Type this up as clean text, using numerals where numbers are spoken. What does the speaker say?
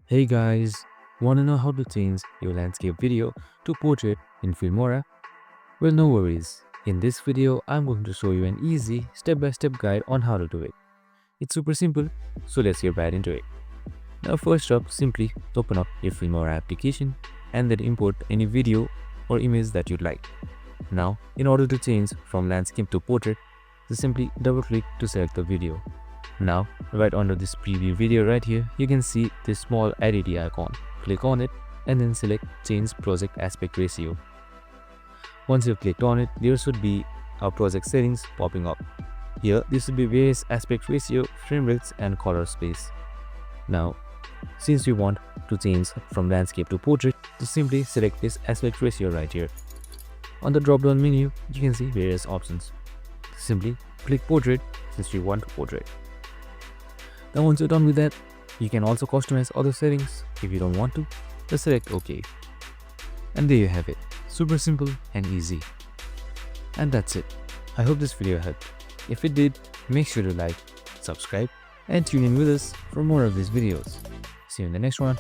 Hey guys, wanna know how to change your landscape video to portrait in Filmora? Well, no worries. In this video, I'm going to show you an easy step-by-step guide on how to do it. It's super simple, so let's get right into it. Now first up, simply open up your Filmora application and then import any video or image that you'd like. Now, in order to change from landscape to portrait, just simply double-click to select the video. Now, right under this preview video right here, you can see this small LED icon. Click on it and then select Change Project Aspect Ratio. Once you've clicked on it, there should be our project settings popping up. Here, this should be various aspect ratio, frame rates and color space. Now, since we want to change from landscape to portrait, just simply select this aspect ratio right here. On the drop-down menu, you can see various options. Simply click Portrait since we want Portrait. Now once you're done with that, you can also customize other settings. If you don't want to, just select OK. And there you have it. Super simple and easy. And that's it. I hope this video helped. If it did, make sure to like, subscribe, and tune in with us for more of these videos. See you in the next one.